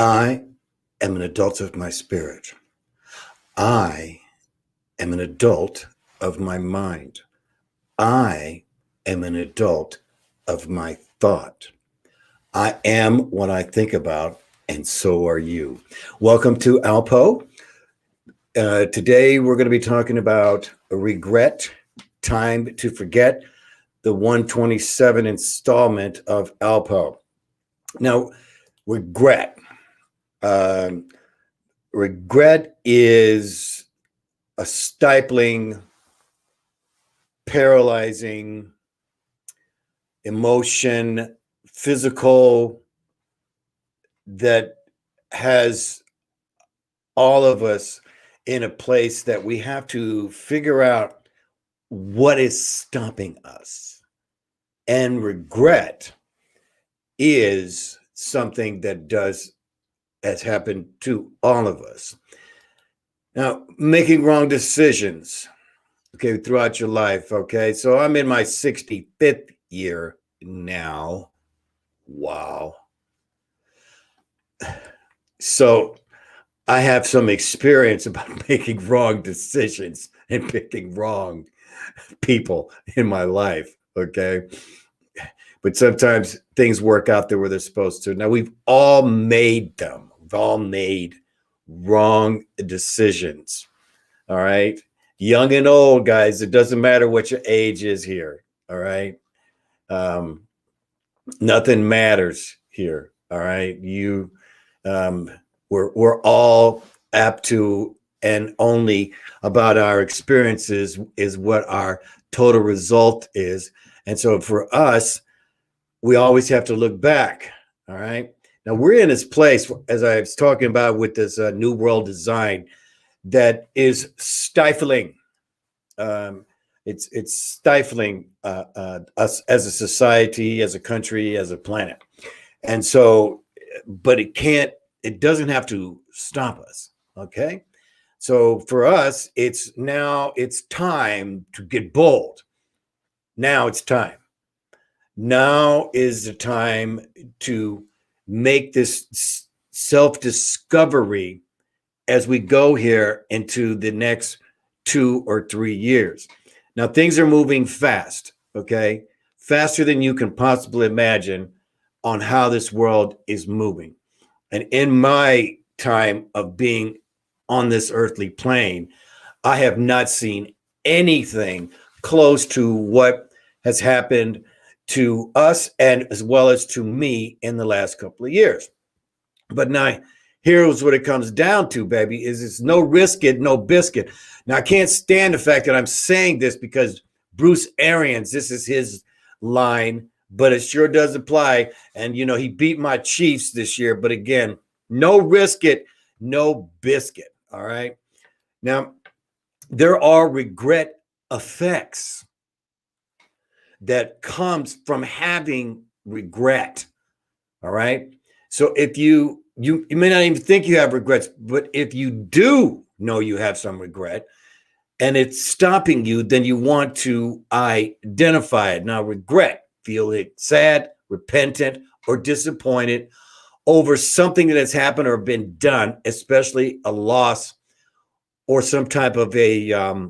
I am an adult of my spirit. I am an adult of my mind. I am an adult of my thought. I am what I think about, and so are you. Welcome to ALPOUGH. Today, we're going to be talking about regret, time to forget, the 127 installment of ALPOUGH. Now, regret. Regret is a stifling, paralyzing emotion, physical, that has all of us in a place that we have to figure out what is stopping us. And regret is something that has happened to all of us. Now, making wrong decisions, okay, throughout your life, okay? So I'm in my 65th year now. Wow. So I have some experience about making wrong decisions and picking wrong people in my life, okay? But sometimes things work out the way they're supposed to. Now, we've all made them. We've all made wrong decisions, all right? Young and old, guys, it doesn't matter what your age is here, all right? Nothing matters here, all right? We're all apt to, and only about our experiences is what our total result is. And so for us, we always have to look back, all right? Now, we're in this place, as I was talking about with this New World design, that is stifling. It's stifling us as a society, as a country, as a planet. And so, but it doesn't have to stop us, okay? So for us, it's time to get bold. Now it's time. Now is the time to make this self-discovery as we go here into the next 2 or 3 years. Now, things are moving fast, okay? Faster than you can possibly imagine on how this world is moving. And in my time of being on this earthly plane, I have not seen anything close to what has happened to us and as well as to me in the last couple of years. But now, here's what it comes down to, baby, is it's no risk it, no biscuit. Now, I can't stand the fact that I'm saying this because Bruce Arians, this is his line, but it sure does apply. And, you know, he beat my Chiefs this year. But again, no risk it, no biscuit. All right. Now, there are regret effects that comes from having regret. All right. So if you may not even think you have regrets, but if you do know you have some regret and it's stopping you, then you want to identify it. Now, regret, feel it sad, repentant, or disappointed over something that has happened or been done, especially a loss or some type of a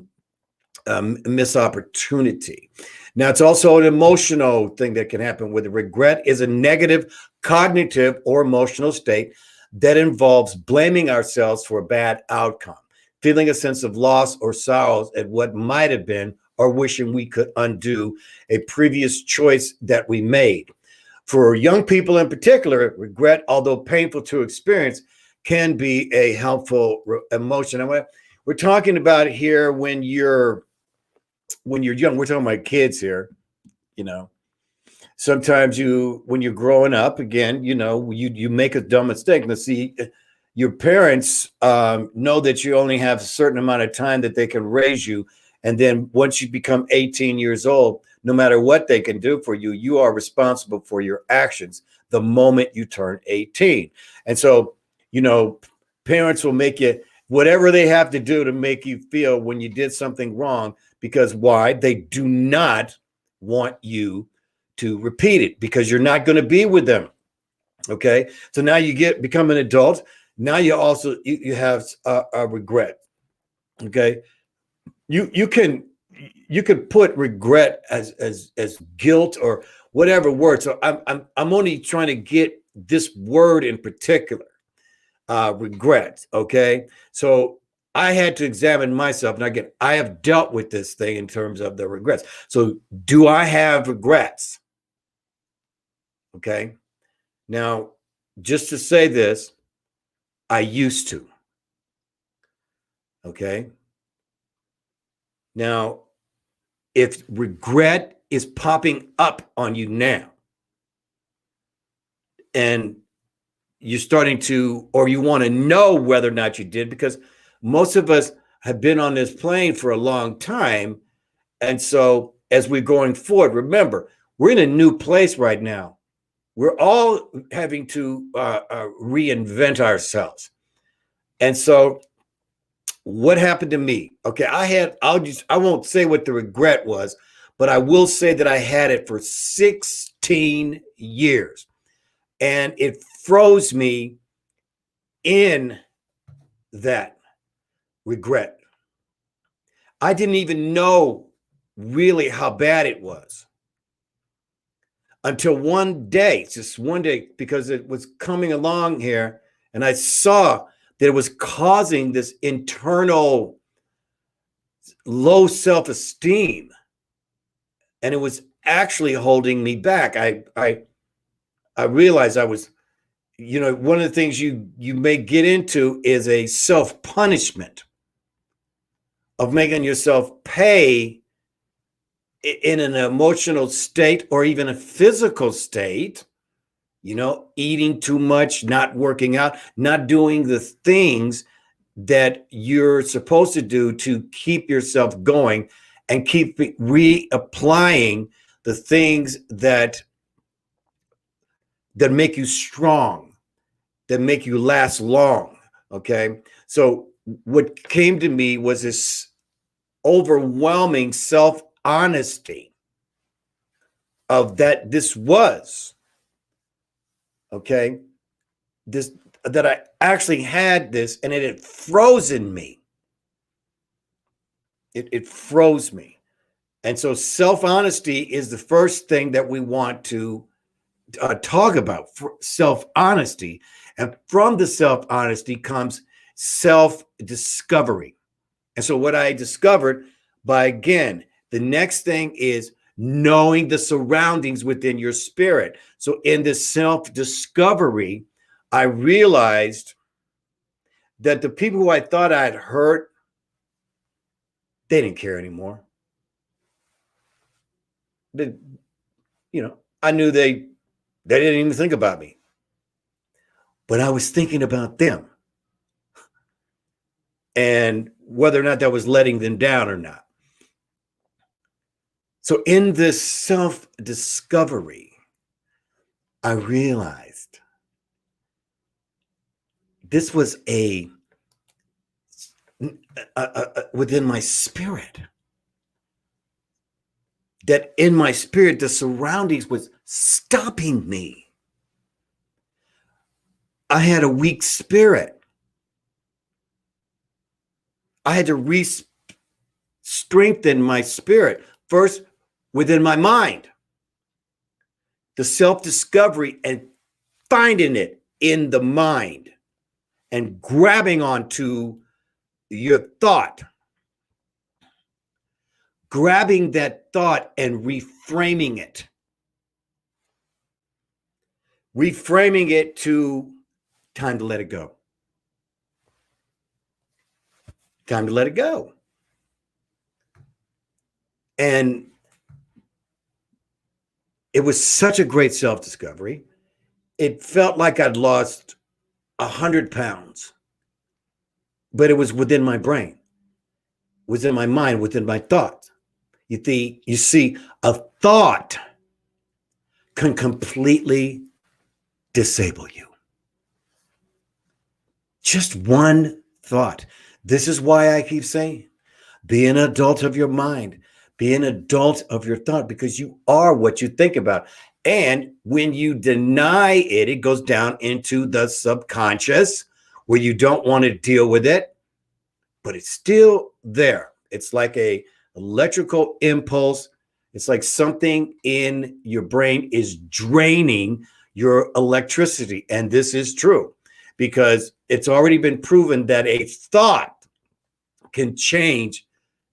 missed opportunity. Now, it's also an emotional thing that can happen with regret is a negative cognitive or emotional state that involves blaming ourselves for a bad outcome, feeling a sense of loss or sorrows at what might have been, or wishing we could undo a previous choice that we made. For young people in particular, regret, although painful to experience, can be a helpful emotion. And we're talking about here when you're young, we're talking about kids here, you know. Sometimes when you're growing up, again, you know, you make a dumb mistake. Now, see, your parents know that you only have a certain amount of time that they can raise you. And then once you become 18 years old, no matter what they can do for you, you are responsible for your actions the moment you turn 18. And so, you know, parents will make you whatever they have to do to make you feel when you did something wrong. Because why? They do not want you to repeat it because you're not going to be with them Okay. So now become an adult. Now you have a regret. Okay. You can put regret as guilt or whatever word. So I'm only trying to get this word in particular, regret. Okay. So I had to examine myself. And again, I have dealt with this thing in terms of the regrets. So do I have regrets? Okay. Now, just to say this, I used to. Okay. Now, if regret is popping up on you now and you're starting to, or you want to know whether or not you did, because most of us have been on this plane for a long time. And so as we're going forward, remember, we're in a new place right now. We're all having to reinvent ourselves. And so what happened to me? Okay, I won't say what the regret was, but I will say that I had it for 16 years. And it froze me in that regret. I didn't even know really how bad it was until one day, just one day, because it was coming along here and I saw that it was causing this internal low self-esteem, and it was actually holding me back. I realized I was, one of the things you may get into is a self-punishment of making yourself pay in an emotional state or even a physical state, eating too much, not working out, not doing the things that you're supposed to do to keep yourself going and keep reapplying the things that make you strong, that make you last long. Okay. So what came to me was this overwhelming self-honesty of that this was, okay, this, that I actually had this, and it had frozen me. It froze me. And so self-honesty is the first thing that we want to talk about, self-honesty. And from the self-honesty comes self-discovery. And so what I discovered again, the next thing is knowing the surroundings within your spirit. So in this self-discovery, I realized that the people who I thought I'd hurt, they didn't care anymore. I knew they didn't even think about me, but I was thinking about them and whether or not that was letting them down or not. So in this self-discovery, I realized this was within my spirit. That in my spirit, the surroundings was stopping me. I had a weak spirit. I had to strengthen my spirit first within my mind. The self-discovery and finding it in the mind and grabbing onto your thought. Grabbing that thought and reframing it. Reframing it to time to let it go. Time to let it go. And it was such a great self-discovery. It felt like I'd lost 100 pounds, but it was within my brain, within my mind, within my thoughts. You see, a thought can completely disable you. Just one thought. This is why I keep saying, be an adult of your mind. Be an adult of your thought, because you are what you think about. And when you deny it, it goes down into the subconscious where you don't want to deal with it, but it's still there. It's like a electrical impulse. It's like something in your brain is draining your electricity. And this is true because it's already been proven that a thought can change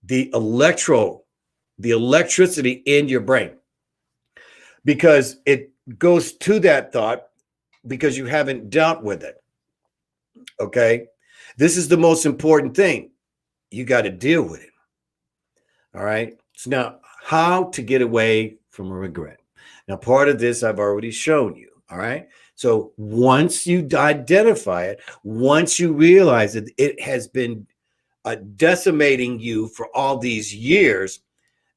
the electricity in your brain, because it goes to that thought because you haven't dealt with it. Okay. This is the most important thing. You got to deal with it. All right. So now, how to get away from a regret. Now, part of this I've already shown you. All right. So once you identify it, once you realize that it has been decimating you for all these years,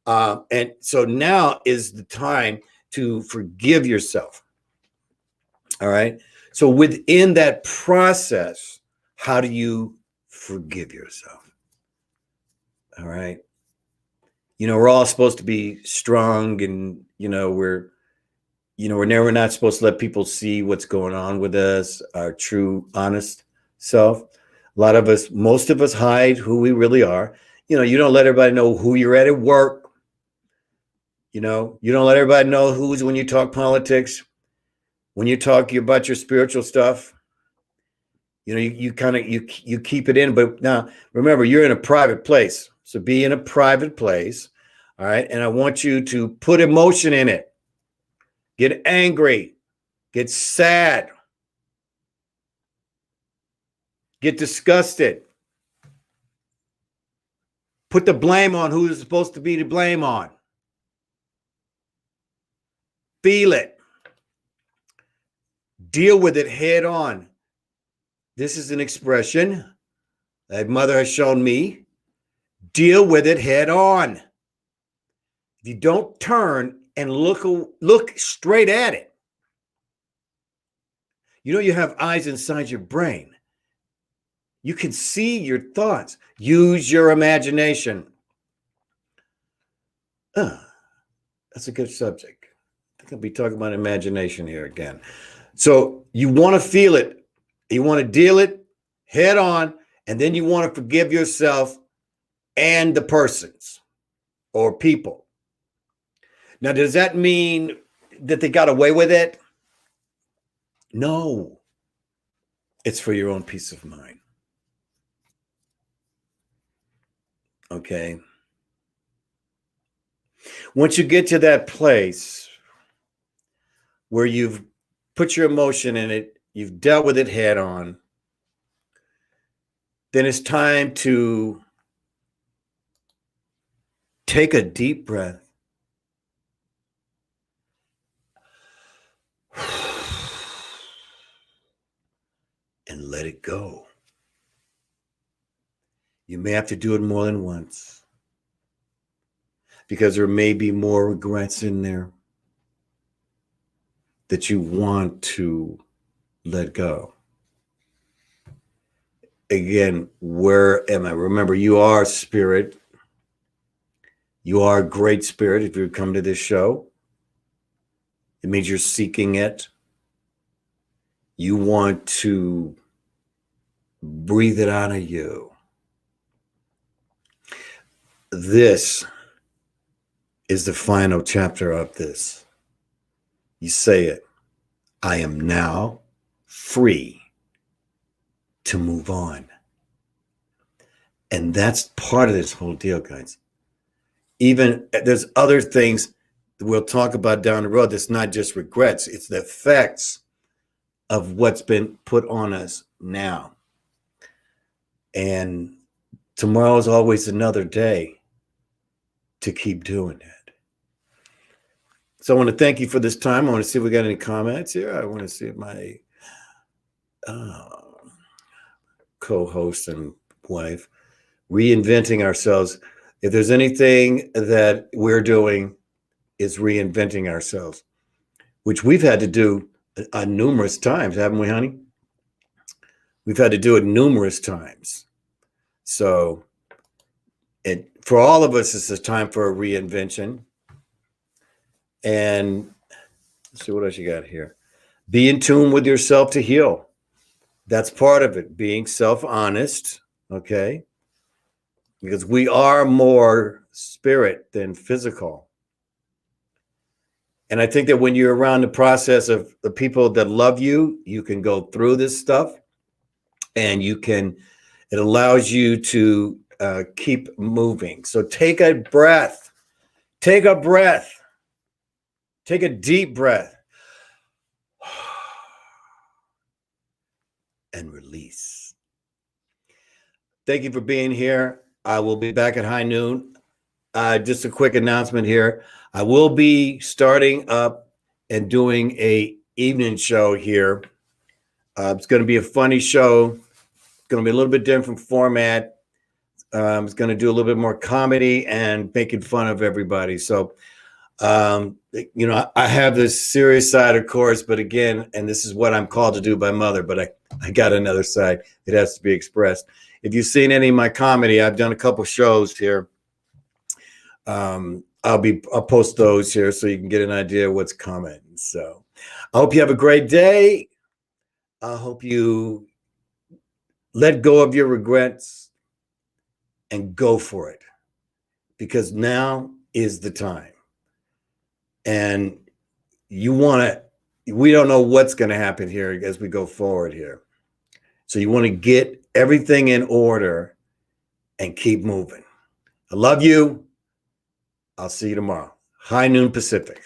and so now is the time to forgive yourself. All right. So within that process, how do you forgive yourself? All right. We're all supposed to be strong, and we're never not supposed to let people see what's going on with us, our true, honest self. A lot of us, most of us hide who we really are. You don't let everybody know who you're at work. You don't let everybody know who's when you talk politics, when you talk about your spiritual stuff. You kind of you keep it in. But now remember, you're in a private place. So be in a private place. All right. And I want you to put emotion in it. Get angry, get sad, get disgusted. Put the blame on who is supposed to be the blame on. Feel it. Deal with it head on. This is an expression that mother has shown me. Deal with it head on. If you don't turn and look straight at it, you have eyes inside your brain. You can see your thoughts. Use your imagination. That's a good subject. I think I'll be talking about imagination here again. So you want to feel it. You want to deal it head on, and then you want to forgive yourself and the persons or people. Now, does that mean that they got away with it? No. It's for your own peace of mind. Okay. Once you get to that place where you've put your emotion in it, you've dealt with it head on, then it's time to take a deep breath. And let it go. You may have to do it more than once, because there may be more regrets in there that you want to let go. Again, where am I? Remember, you are spirit. You are a great spirit if you come to this show. It means you're seeking it. You want to breathe it out of you. This is the final chapter of this. You say it. I am now free to move on. And that's part of this whole deal, guys. Even there's other things that we'll talk about down the road. That's not just regrets. It's the effects of what's been put on us now. And tomorrow is always another day to keep doing it. So I want to thank you for this time. I want to see if we got any comments here. I want to see if my co-host and wife, reinventing ourselves. If there's anything that we're doing, is reinventing ourselves, which we've had to do numerous times, haven't we, honey? We've had to do it numerous times. So for all of us, it's a time for a reinvention. And let's see what else you got here. Be in tune with yourself to heal. That's part of it, being self-honest, okay? Because we are more spirit than physical. And I think that when you're around the process of the people that love you, you can go through this stuff, and it allows you to keep moving. So take a breath. Take a breath. Take a deep breath. And release. Thank you for being here. I will be back at high noon. Just a quick announcement here. I will be starting up and doing a evening show here. It's going to be a funny show. It's going to be a little bit different format. It's going to do a little bit more comedy and making fun of everybody. So, I have this serious side, of course, but again, and this is what I'm called to do by mother, but I got another side. It has to be expressed. If you've seen any of my comedy, I've done a couple shows here. I'll post those here so you can get an idea of what's coming. So I hope you have a great day. I hope you let go of your regrets and go for it, because now is the time. And we don't know what's going to happen here as we go forward here. So you want to get everything in order and keep moving. I love you. I'll see you tomorrow. High noon Pacific.